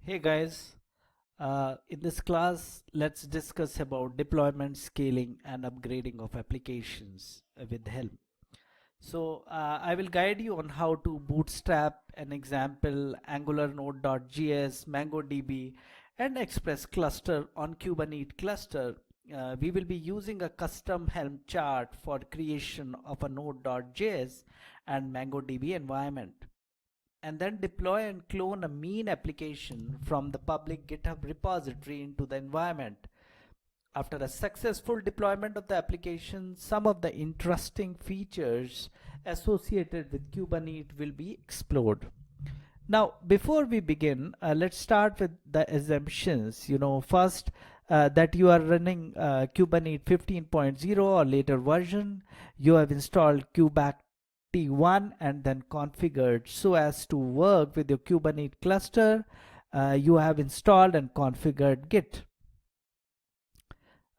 Hey guys, in this class, let's discuss about deployment, scaling, and upgrading of applications with Helm. I will guide you on how to bootstrap an example Angular Node.js, MongoDB, and Express cluster on Kubernetes cluster. We will be using a custom Helm chart for creation of a Node.js and MongoDB environment, and then deploy and clone a mean application from the public GitHub repository into the environment. After a successful deployment of the application, some of the interesting features associated with Kubernetes will be explored. Now, before we begin, let's start with the assumptions. First, that you are running Kubernetes 15.0 or later version. You have installed T1 and then configured so as to work with your Kubernetes cluster. You have installed and configured Git.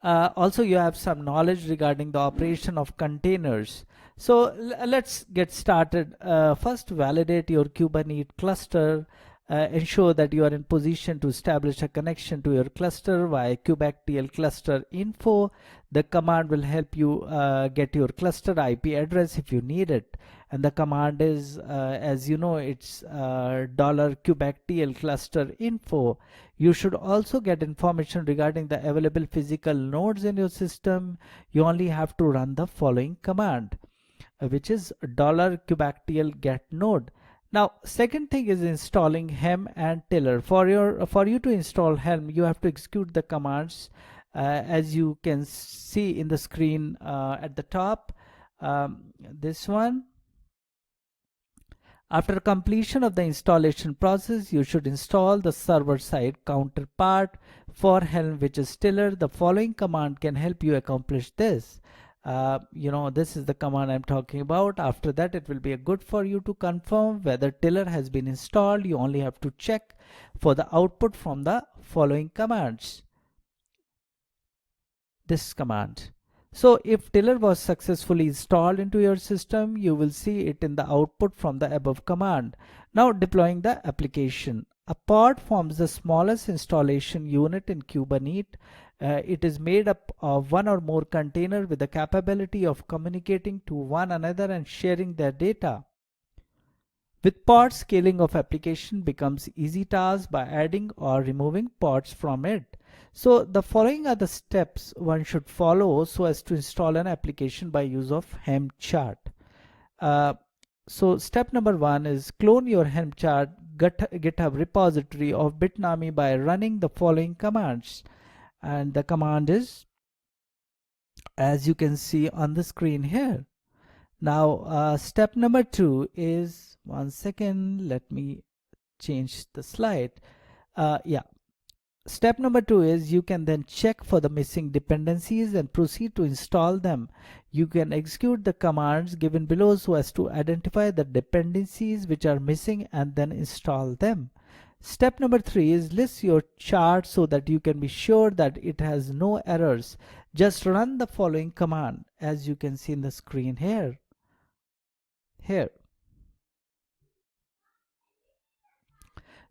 Also, you have some knowledge regarding the operation of containers. So let's get started. First, validate your Kubernetes cluster. Ensure that you are in position to establish a connection to your cluster via kubectl cluster info. The command will help you get your cluster IP address if you need it. And the command is, as you know, it's $kubectl cluster info. You should also get information regarding the available physical nodes in your system. You only have to run the following command, which is $kubectl get node. Now, second thing is installing Helm and Tiller. For you to install Helm, you have to execute the commands as you can see in the screen at the top. This one. After completion of the installation process, you should install the server-side counterpart for Helm, which is Tiller. The following command can help you accomplish this. This is the command I'm talking about. After that, it will be good for you to confirm whether Tiller has been installed. You only have to check for the output from the following commands. This command. So if Tiller was successfully installed into your system, you will see it in the output from the above command. Now deploying the application. A pod forms the smallest installation unit in Kubernetes. It is made up of one or more containers with the capability of communicating to one another and sharing their data. With pod, scaling of application becomes easy task by adding or removing pods from it. So the following are the steps one should follow so as to install an application by use of Helm chart. So step number 1 is clone your Helm chart GitHub repository of Bitnami by running the following commands. And the command is, as you can see on the screen here. Now step number 2 is, one second, let me change the slide. Step number 2 is you can then check for the missing dependencies and proceed to install them. You can execute the commands given below so as to identify the dependencies which are missing and then install them. Step number 3 is list your chart so that you can be sure that it has no errors. Just run the following command as you can see in the screen here.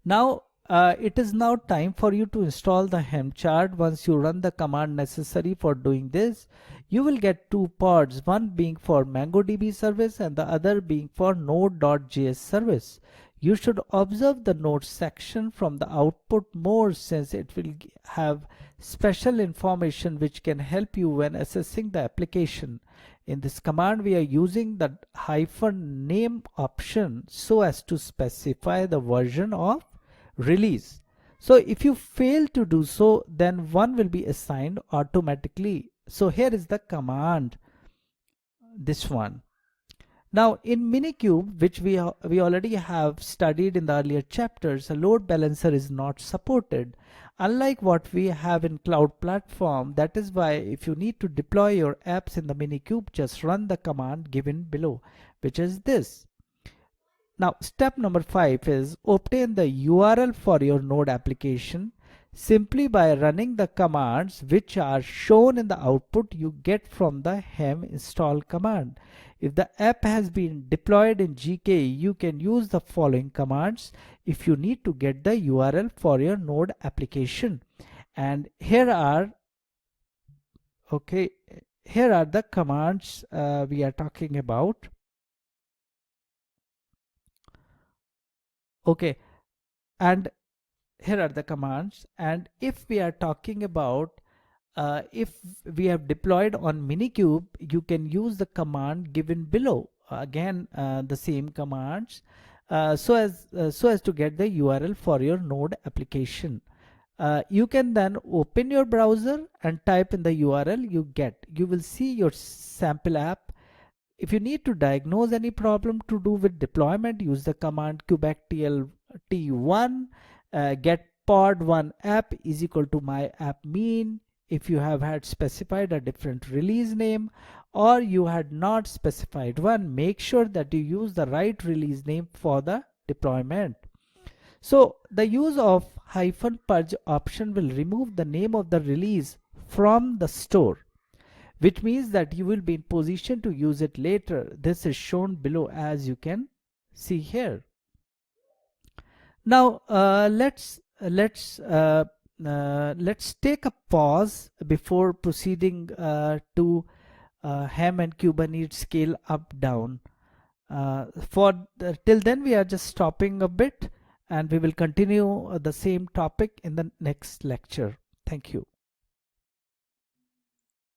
Now it is now time for you to install the Helm chart. Once you run the command necessary for doing this, you will get two pods, one being for MongoDB service and the other being for Node.js service. You should observe the Node section from the output more since it will have special information which can help you when assessing the application. In this command, we are using the -name option so as to specify the version of release. So if you fail to do so, then one will be assigned automatically. So here is the command, this one. Now in Minikube, which we already have studied in the earlier chapters, a load balancer is not supported. Unlike what we have in Cloud Platform, that is why if you need to deploy your apps in the Minikube, just run the command given below, which is this. Now step number 5 is obtain the URL for your node application. Simply by running the commands which are shown in the output you get from the Helm install command. If the app has been deployed in GKE, you can use the following commands if you need to get the URL for your node application. And here are the commands we are talking about. Okay, and here are the commands. And if we are talking about if we have deployed on Minikube, you can use the command given below. Again, the same commands, so as to get the URL for your node application. You can then open your browser and type in the URL you get. You will see your sample app. If you need to diagnose any problem to do with deployment, use the command kubectl-t1 get pod1 app is equal to my app mean. If you have had specified a different release name or you had not specified one, make sure that you use the right release name for the deployment. So the use of -purge option will remove the name of the release from the store, which means that you will be in position to use it later. This is shown below as you can see here. Now let's take a pause before proceeding to Helm and Kubernetes scale up down. Till then we are just stopping a bit, and we will continue the same topic in the next lecture. Thank you.